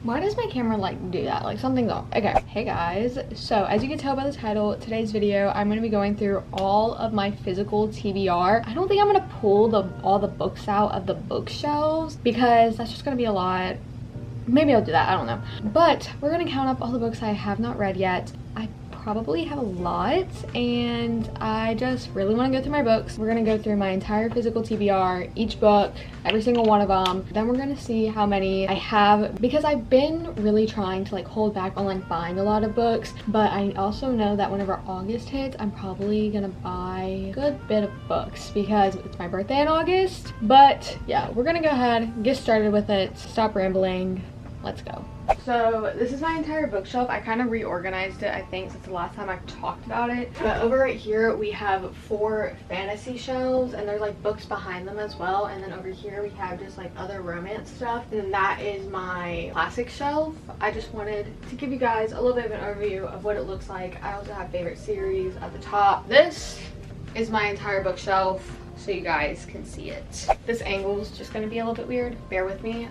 Why does my camera like do that? Like something's off. Okay, hey guys. So as you can tell by the title, today's video, I'm gonna be going through all of my physical TBR. I don't think I'm gonna pull all the books out of the bookshelves because that's just gonna be a lot. Maybe I'll do that, I don't know. But we're gonna count up all the books I have not read yet. I probably have a lot and I just really want to go through my books. We're gonna go through my entire physical TBR, each book, every single one of them. Then we're gonna see how many I have, because I've been really trying to like hold back on like buying a lot of books, but I also know that whenever August hits, I'm probably gonna buy a good bit of books because it's my birthday in August. But yeah, we're gonna go ahead, get started with it, stop rambling, let's go. So this is my entire bookshelf. I kind of reorganized it, I think, since the last time I've talked about it. But over right here we have 4 fantasy shelves and there's like books behind them as well. And then over here we have just like other romance stuff. And then that is my classic shelf. I just wanted to give you guys a little bit of an overview of what it looks like. I also have favorite series at the top. This is my entire bookshelf, so you guys can see it. This angle is just going to be a little bit weird, bear with me.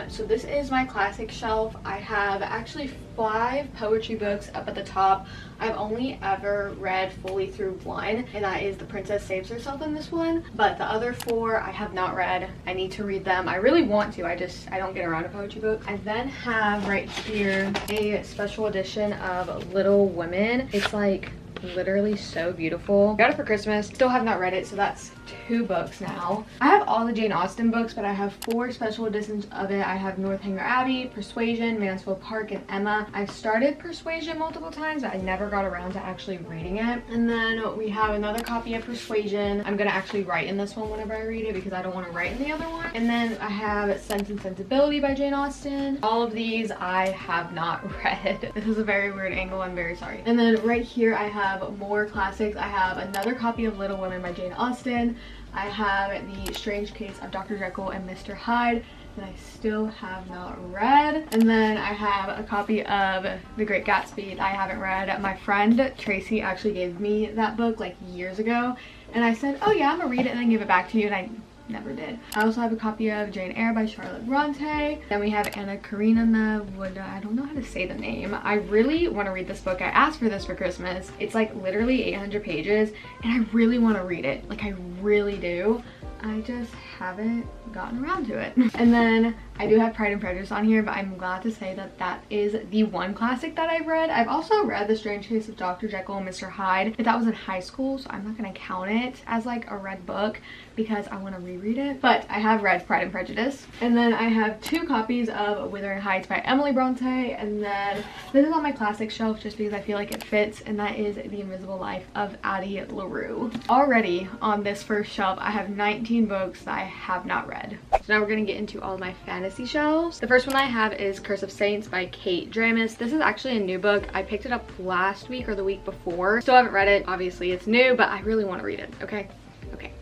So this is my classic shelf. I have actually 5 poetry books up at the top. I've only ever read fully through one, and that is The Princess Saves Herself in this one, but the other 4 I have not read. I need to read them. I really want to, I don't get around to poetry books. I then have right here a special edition of Little Women. It's like literally so beautiful. Got it for Christmas, still have not read it, so that's 2 books now. I have all the Jane Austen books, but I have 4 special editions of it. I have Northanger Abbey, Persuasion, Mansfield Park, and Emma. I've started Persuasion multiple times, but I never got around to actually reading it. And then we have another copy of Persuasion. I'm gonna actually write in this one whenever I read it because I don't want to write in the other one. And then I have Sense and Sensibility by Jane Austen. All of these I have not read. This is a very weird angle, I'm very sorry. And then right here I have more classics. I have another copy of Little Women by Jane Austen. I have The Strange Case of Dr. Jekyll and Mr. Hyde that I still have not read. And then I have a copy of The Great Gatsby that I haven't read. My friend Tracy actually gave me that book like years ago, and I said, oh yeah, I'm gonna read it and then give it back to you, and I never did. I also have a copy of Jane Eyre by Charlotte Bronte. Then we have Anna Karenina Wood. I don't know how to say the name. I really want to read this book. I asked for this for Christmas. It's like literally 800 pages and I really want to read it. Like I really do. I just haven't gotten around to it. And then I do have Pride and Prejudice on here, but I'm glad to say that that is the one classic that I've read. I've also read The Strange Case of Dr. Jekyll and Mr. Hyde, but that was in high school, so I'm not gonna count it as like a read book because I want to reread it. But I have read Pride and Prejudice. And then I have 2 copies of Wuthering Heights by Emily Bronte, and then this is on my classic shelf just because I feel like it fits, and that is The Invisible Life of Addie LaRue. Already on this first shelf I have 19 books that I have not read. So now we're gonna get into all of my fantasy shelves. The first one I have is Curse of Saints by Kate Dramis. This is actually a new book. I picked it up last week or the week before. Still haven't read it. Obviously it's new, but I really want to read it. Okay.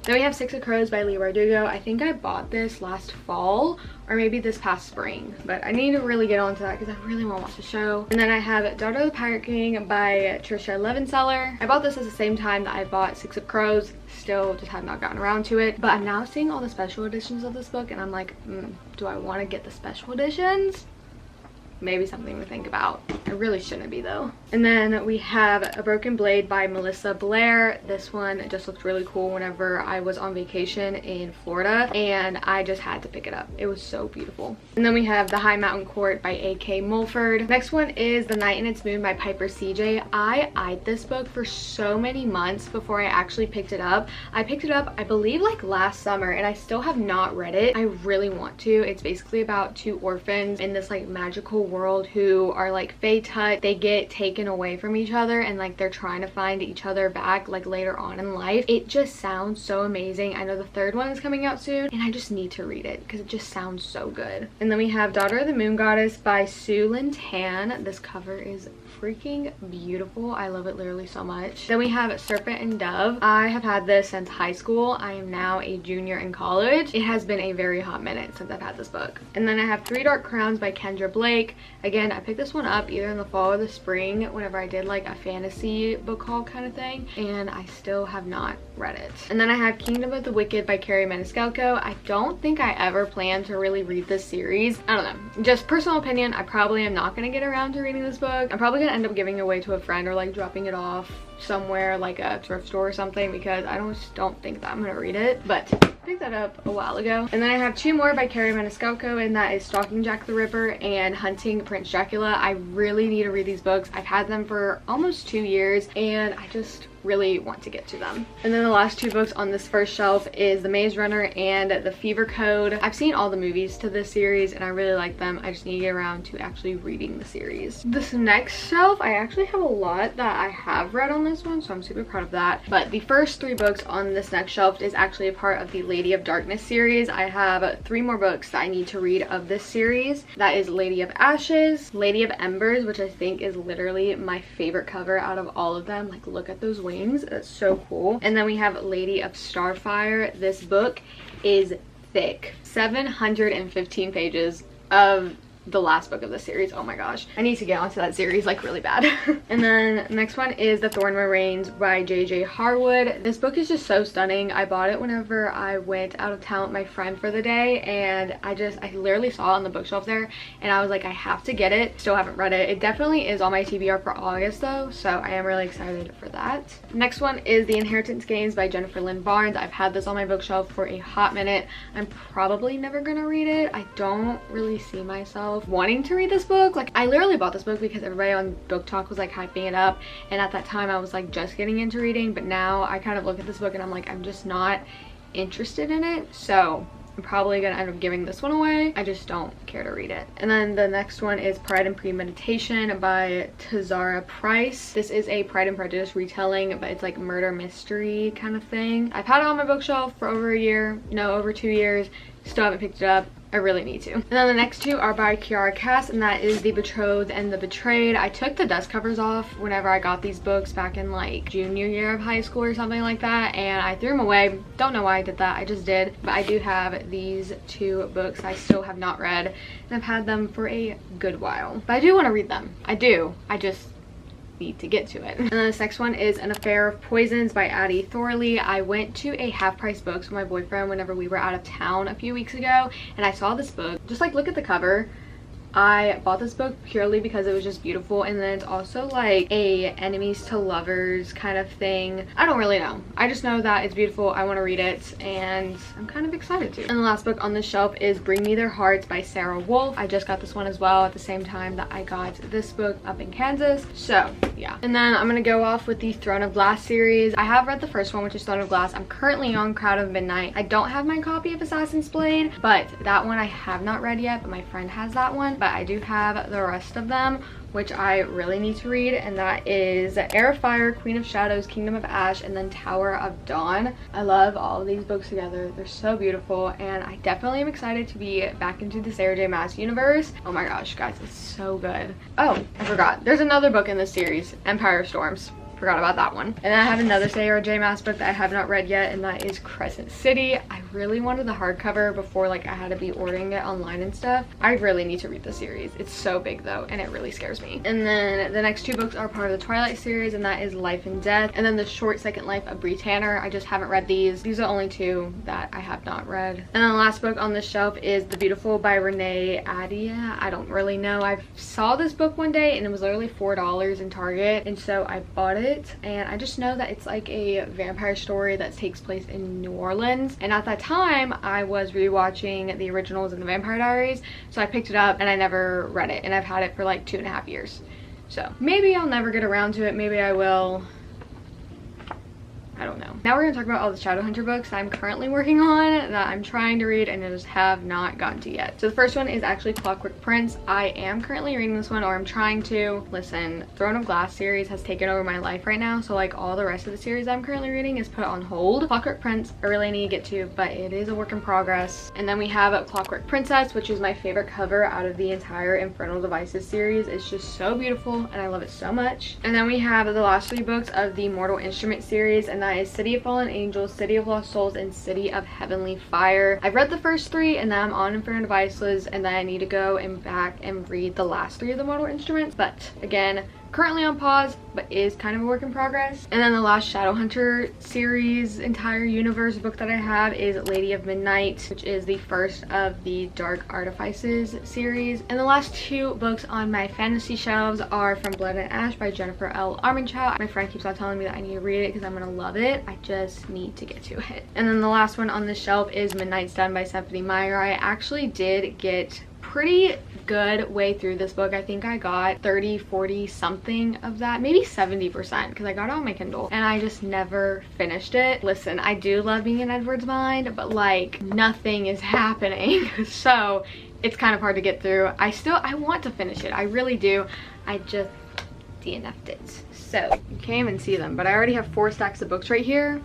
Then we have Six of Crows by Leigh Bardugo. I think I bought this last fall or maybe this past spring, but I need to really get onto that because I really want to watch the show. And then I have Daughter of the Pirate King by Trisha Levenseller. I bought this at the same time that I bought Six of Crows. Still just have not gotten around to it, but I'm now seeing all the special editions of this book and I'm like, do I want to get the special editions? Maybe something to think about. I really shouldn't be though. And then we have A Broken Blade by Melissa Blair. This one just looked really cool whenever I was on vacation in Florida and I just had to pick it up. It was so beautiful. And then we have The High Mountain Court by A.K. Mulford. Next one is The Night and Its Moon by Piper C.J. I eyed this book for so many months before I actually picked it up. I picked it up, I believe, like last summer, and I still have not read it. I really want to. It's basically about 2 orphans in this like magical world who are like fae tut. They get taken away from each other and like they're trying to find each other back like later on in life. It just sounds so amazing. I know the 3rd one is coming out soon and I just need to read it because it just sounds so good. And then we have Daughter of the Moon Goddess by Sue Lynn Tan. This cover is freaking beautiful. I love it literally so much. Then we have Serpent and Dove. I have had this since high school. I am now a junior in college. It has been a very hot minute since I've had this book. And then I have Three Dark Crowns by Kendra Blake. Again, I picked this one up either in the fall or the spring thing whenever I did like a fantasy book haul kind of thing, and I still have not read it. And then I have Kingdom of the Wicked by kylamichellec. I don't think I ever plan to really read this series. I don't know, just personal opinion, I probably am not going to get around to reading this book. I'm probably going to end up giving it away to a friend or like dropping it off somewhere like a thrift store or something, because I don't think that I'm going to read it. But I picked that up a while ago. And then I have two more by kylamichellec, and that is Stalking Jack the Ripper and Hunting Prince Dracula. I really need to read these books. I've had them for almost 2 years and I just really want to get to them. And then the last two books on this first shelf is The Maze Runner and The Fever Code. I've seen all the movies to this series and I really like them. I just need to get around to actually reading the series. This next shelf, I actually have a lot that I have read on this one, so I'm super proud of that. But the first 3 books on this next shelf is actually a part of the Lady of Darkness series. I have 3 more books that I need to read of this series. That is Lady of Ashes, Lady of Embers, which I think is literally my favorite cover out of all of them. Like, look at those wings. That's so cool. And then we have Lady of Starfire. This book is thick. 715 pages of the last book of the series. Oh my gosh, I need to get onto that series like really bad. And then the next one is The Thorn Moraines by J.J. Harwood. This book is just so stunning. I bought it whenever I went out of town with my friend for the day, and I literally saw it on the bookshelf there and I was like, I have to get it. Still haven't read it. It definitely is on my TBR for August though, so I am really excited for that. Next one is The Inheritance Games by Jennifer Lynn Barnes. I've had this on my bookshelf for a hot minute. I'm probably never gonna read it. I don't really see myself wanting to read this book. Like, I literally bought this book because everybody on Book Talk was like hyping it up, and at that time I was like just getting into reading, but now I kind of look at this book and I'm like, I'm just not interested in it, so I'm probably gonna end up giving this one away. I just don't care to read it. And then the next one is Pride and Premeditation by Tazara Price. This is a Pride and Prejudice retelling, but it's like murder mystery kind of thing. I've had it on my bookshelf for over 2 years. Still haven't picked it up. I really need to. And then the next two are by Kiara Cass, and that is The Betrothed and The Betrayed. I took the dust covers off whenever I got these books back in like junior year of high school or something like that, and I threw them away. Don't know why I did that, I just did. But I do have these 2 books I still have not read, and I've had them for a good while. But I do want to read them. I do. I just need to get to it. And then this next one is An Affair of Poisons by Addie Thorley. I went to a Half Price Books with my boyfriend whenever we were out of town a few weeks ago, and I saw this book. Just like, look at the cover. I bought this book purely because it was just beautiful, and then it's also like a enemies to lovers kind of thing. I don't really know. I just know that it's beautiful. I want to read it and I'm kind of excited to. And the last book on this shelf is Bring Me Their Hearts by Sarah Wolf. I just got this one as well at the same time that I got this book up in Kansas. So yeah. And then I'm gonna go off with the Throne of Glass series. I have read the first one, which is Throne of Glass. I'm currently on Crowd of Midnight. I don't have my copy of Assassin's Blade, but that one I have not read yet, but my friend has that one. But I do have the rest of them, which I really need to read, and that is Heir of Fire, Queen of Shadows, Kingdom of Ash, and then Tower of Dawn. I love all of these books together. They're so beautiful, and I definitely am excited to be back into the Sarah J Maas universe. Oh my gosh, guys, it's so good. Oh, I forgot. There's another book in this series, Empire of Storms. Forgot about that one. And then I have another Sarah J Maas book that I have not read yet, and that is Crescent City. I really wanted the hardcover before like I had to be ordering it online and stuff. I really need to read the series. It's so big though, and it really scares me. And then the next 2 books are part of the Twilight series, and that is Life and Death, and then The Short Second Life of Bree Tanner. I just haven't read these. These are the only 2 that I have not read. And then the last book on this shelf is The Beautiful by Renee Adia. I don't really know. I saw this book one day and it was literally $4 in Target, and so I bought it. And I just know that it's like a vampire story that takes place in New Orleans, and at that time I was rewatching the originals in The Vampire Diaries, so I picked it up and I never read it, and I've had it for like 2.5 years. So maybe I'll never get around to it, maybe I will. I don't know. Now we're gonna talk about all the Shadowhunter books I'm currently working on that I'm trying to read and I just have not gotten to yet. So the first one is actually Clockwork Prince. I am currently reading this one, or I'm trying to. Listen, Throne of Glass series has taken over my life right now, so like all the rest of the series I'm currently reading is put on hold. Clockwork Prince, I really need to get to, but it is a work in progress. And then we have Clockwork Princess, which is my favorite cover out of the entire Infernal Devices series. It's just so beautiful and I love it so much. And then we have the last 3 books of the Mortal Instrument series, and that is City of Fallen Angels, City of Lost Souls, and City of Heavenly Fire. I've read the first 3, and then I'm on Infernal Devices, and then I need to go and back and read the last 3 of the Mortal Instruments. But again, currently on pause, but is kind of a work in progress. And then the last Shadowhunter series entire universe book that I have is Lady of Midnight, which is the first of the Dark Artifices series. And the last two books on my fantasy shelves are From Blood and Ash by Jennifer L. Armentrout. My friend keeps on telling me that I need to read it because I'm gonna love it. I just need to get to it. And then the last one on this shelf is Midnight's Done by Stephanie Meyer. I actually did get pretty good way through this book. I think I got 30-40 something of that, maybe 70%, because I got it on my Kindle and I just never finished it. Listen, I do love being in Edward's mind, but like nothing is happening so it's kind of hard to get through. I want to finish it, I really do. I just DNF'd it. So you can't even see them, but I already have 4 stacks of books right here.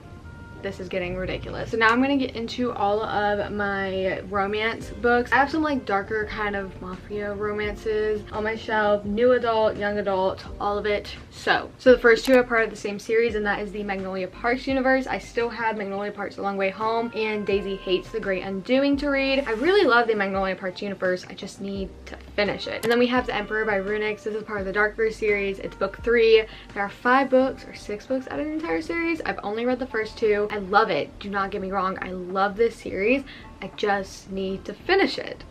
This is getting ridiculous. So now I'm gonna get into all of my romance books. I have some like darker kind of mafia romances on my shelf, new adult, young adult, all of it. So the first two are part of the same series, and that is the Magnolia Parks universe. I still have Magnolia Parks: A Long Way Home and Daisy Hates the Great Undoing to read. I really love the Magnolia Parks universe. I just need to finish it. And then we have The Emperor by Runix. This is part of the Darkverse series. It's book 3. There are 5 books or 6 books out of the entire series. I've only read the first 2. I love it. Do not get me wrong. I love this series. I just need to finish it.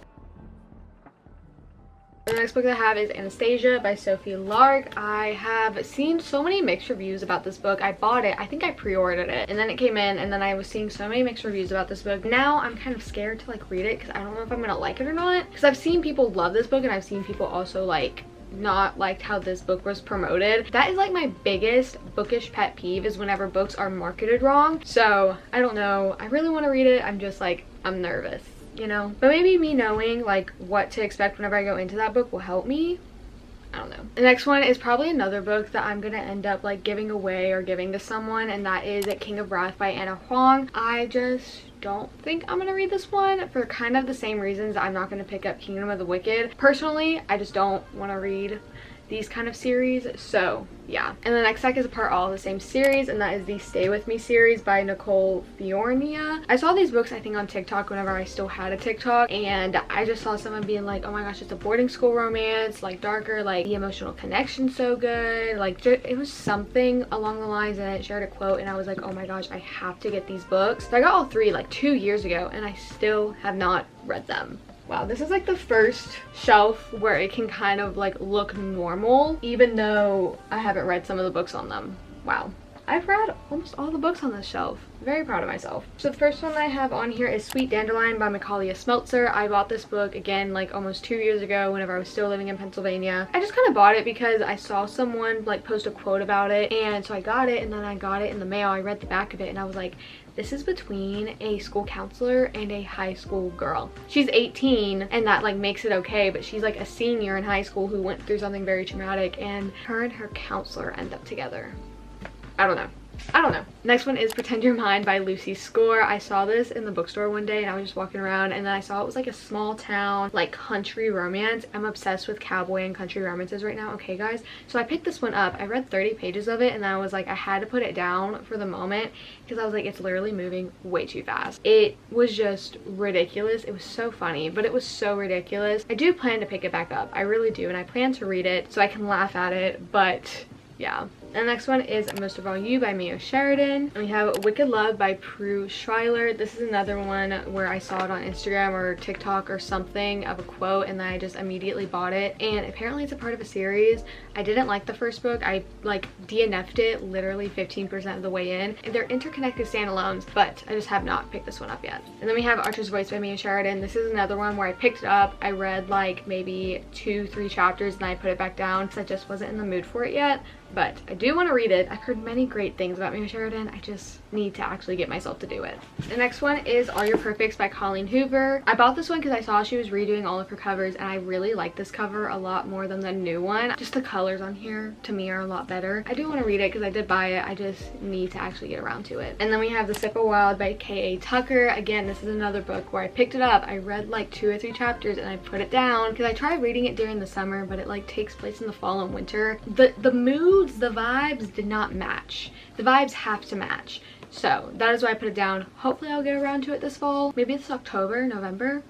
The next book that I have is Anastasia by Sophie Lark. I have seen so many mixed reviews about this book. I bought it. I think I pre-ordered it and then it came in, and then I was seeing so many mixed reviews about this book. Now I'm kind of scared to like read it because I don't know if I'm gonna like it or not, because I've seen people love this book and I've seen people also like not liked how this book was promoted. That is like my biggest bookish pet peeve, is whenever books are marketed wrong. So I don't know, I really want to read it. I'm just like, I'm nervous, you know, but maybe me knowing like what to expect whenever I go into that book will help me. I don't know. The next one is probably another book that I'm gonna end up like giving away or giving to someone, and that is King of Wrath by Anna Huang. I just don't think I'm gonna read this one for kind of the same reasons I'm not gonna pick up Kingdom of the Wicked. Personally, I just don't want to read these kind of series, so yeah. And the next stack is a part all of the same series, and that is the Stay With Me series by Nicole Fiornia. I saw these books I think on TikTok whenever I still had a TikTok, and I just saw someone being like, oh my gosh, it's a boarding school romance, like darker, like the emotional connection so good, like it was something along the lines, and it shared a quote and I was like, oh my gosh, I have to get these books. So I got all 3 like 2 years ago and I still have not read them. Wow, this is like the first shelf where it can kind of like look normal, even though I haven't read some of the books on them. Wow. I've read almost all the books on this shelf. Very proud of myself. So the first one I have on here is Sweet Dandelion by Macaulay Smeltzer. I bought this book again like almost 2 years ago whenever I was still living in Pennsylvania. I just kind of bought it because I saw someone like post a quote about it, and so I got it, and then I got it in the mail. I read the back of it and I was like, this is between a school counselor and a high school girl. She's 18 and that like makes it okay, but she's like a senior in high school who went through something very traumatic, and her counselor end up together. I don't know. Next one is Pretend You're Mine by Lucy Score. I saw this in the bookstore one day and I was just walking around, and then I saw it was like a small town like country romance. I'm obsessed with cowboy and country romances right now, okay guys? So I picked this one up. I read 30 pages of it and I was like, I had to put it down for the moment because I was like, it's literally moving way too fast. It was just ridiculous. It was so funny, but it was so ridiculous. I do plan to pick it back up. I really do, and I plan to read it so I can laugh at it, but yeah. And the next one is Most of All You by Mio Sheridan. And we have Wicked Love by Prue Schreiler. This is another one where I saw it on Instagram or TikTok or something of a quote, and then I just immediately bought it. And apparently it's a part of a series. I didn't like the first book. I like DNF'd it literally 15% of the way in. And they're interconnected standalones, but I just have not picked this one up yet. And then we have Archer's Voice by Mio Sheridan. This is another one where I picked it up. I read like maybe 2-3 chapters and I put it back down because I just wasn't in the mood for it yet. But I do want to read it. I've heard many great things about Mio Sheridan. I just need to actually get myself to do it. The next one is All Your Perfects by Colleen Hoover. I bought this one because I saw she was redoing all of her covers, and I really like this cover a lot more than the new one. Just the colors on here to me are a lot better. I do want to read it because I did buy it. I just need to actually get around to it. And then we have The Sip of Wild by K.A. Tucker. Again, this is another book where I picked it up. I read like 2 or 3 chapters and I put it down because I tried reading it during the summer, but it like takes place in the fall and winter. The moods, the vibes did not match. The vibes have to match. So that is why I put it down. Hopefully I'll get around to it this fall. Maybe it's October, November.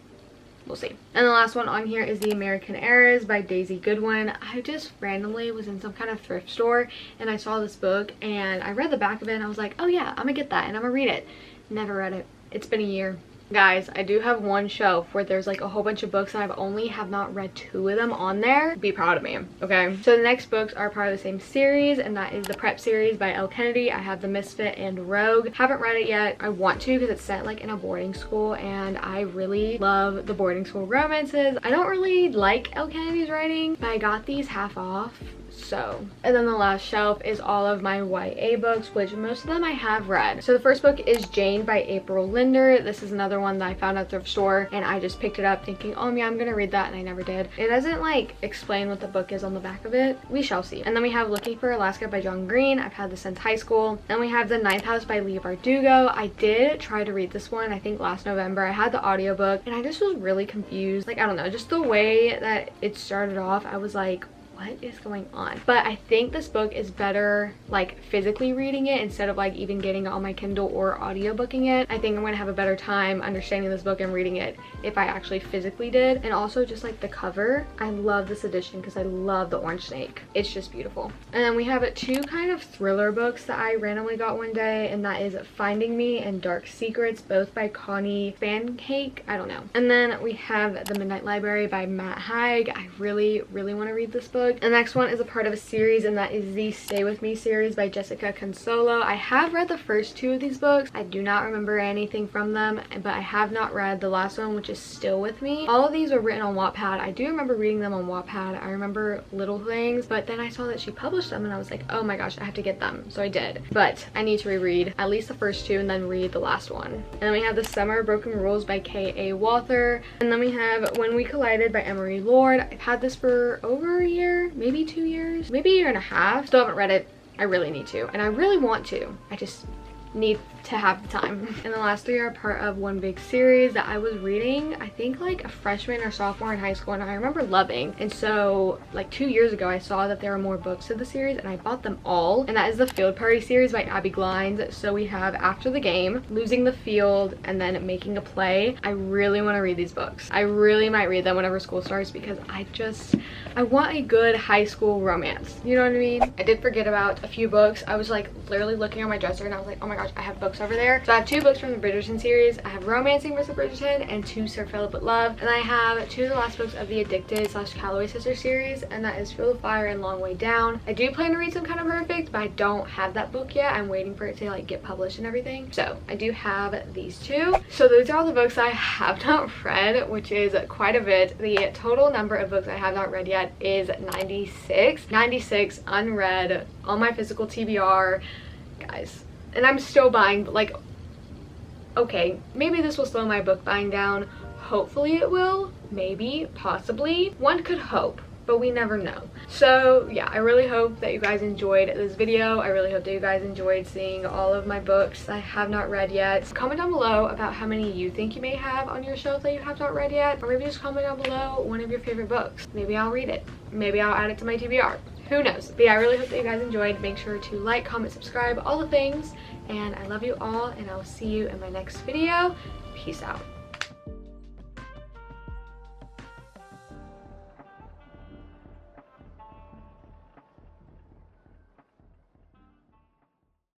we'll see. And the last one on here is The American Eras by Daisy Goodwin. I just randomly was in some kind of thrift store and I saw this book and I read the back of it and I was like, oh yeah, I'm gonna get that and I'm gonna read it. Never read it. It's been a year. Guys, I do have one shelf where there's like a whole bunch of books and I've only have not read 2 of them on there. Be proud of me, okay? So the next books are part of the same series, and that is the Prep series by Elle Kennedy. I have The Misfit and Rogue. Haven't read it yet. I want to because it's set like in a boarding school and I really love the boarding school romances. I don't really like Elle Kennedy's writing, but I got these half off. So, and then the last shelf is all of my YA books, which most of them I have read. So the first book is Jane by April Linder. This is another one that I found at the thrift store and I just picked it up thinking, oh yeah, I'm gonna read that, and I never did. It doesn't like explain what the book is on the back of it. We shall see. And then we have Looking for Alaska by John Green. I've had this since high school. Then we have The Ninth House by Leigh Bardugo. I did try to read this one, I think last November. I had the audiobook and I just was really confused. Like, I don't know, just the way that it started off, I was like, what is going on? But I think this book is better like physically reading it instead of like even getting it on my Kindle or audiobooking it. I think I'm gonna have a better time understanding this book and reading it if I actually physically did. And also just like the cover, I love this edition because I love the orange snake. It's just beautiful. And then we have 2 kind of thriller books that I randomly got one day, and that is Finding Me and Dark Secrets, both by Connie Fancake. I don't know. And then we have The Midnight Library by Matt Haig. I really want to read this book. The next one is a part of a series, and that is the Stay With Me series by Jessica Consolo. I have read the first 2 of these books. I do not remember anything from them, but I have not read the last one, which is Still With Me. All of these were written on Wattpad. I do remember reading them on Wattpad. I remember little things, but then I saw that she published them and I was like, oh my gosh, I have to get them. So I did. But I need to reread at least the first 2 and then read the last one. And then we have The Summer of Broken Rules by K.A. Walther. And then we have When We Collided by Emery Lord. I've had this for over a year. Maybe 2 years, maybe a year and a half. Still haven't read it. I really need to, and I really want to. I just need to have the time. And the last 3 are part of one big series that I was reading, I think like a freshman or sophomore in high school, and I remember loving. And so like 2 years ago I saw that there were more books of the series and I bought them all, and that is the Field Party series by Abby Glines. So we have After the Game, Losing the Field, and then Making a Play. I really want to read these books. I really might read them whenever school starts because I want a good high school romance, you know what I mean? I did forget about a few books. I was like literally looking on my dresser and I was like, oh my gosh, I have books over there. So I have 2 books from the Bridgerton series. I have Romancing vs. Bridgerton and 2 Sir Philip with Love. And I have 2 of the last books of the Addicted / Calloway Sisters series, and that is Fuel of Fire and Long Way Down. I do plan to read Some Kind of Perfect, but I don't have that book yet. I'm waiting for it to like get published and everything. So I do have these 2. So those are all the books I have not read, which is quite a bit. The total number of books I have not read yet is 96. 96 unread on my physical TBR, guys. And I'm still buying, but like, okay, maybe this will slow my book buying down. Hopefully it will. Maybe, possibly. One could hope, but we never know. So yeah, I really hope that you guys enjoyed this video. I really hope that you guys enjoyed seeing all of my books I have not read yet. Comment down below about how many you think you may have on your shelf that you have not read yet, or maybe just comment down below one of your favorite books. Maybe I'll read it. Maybe I'll add it to my TBR. Who knows? But yeah, I really hope that you guys enjoyed. Make sure to like, comment, subscribe, all the things. And I love you all, and I will see you in my next video. Peace out.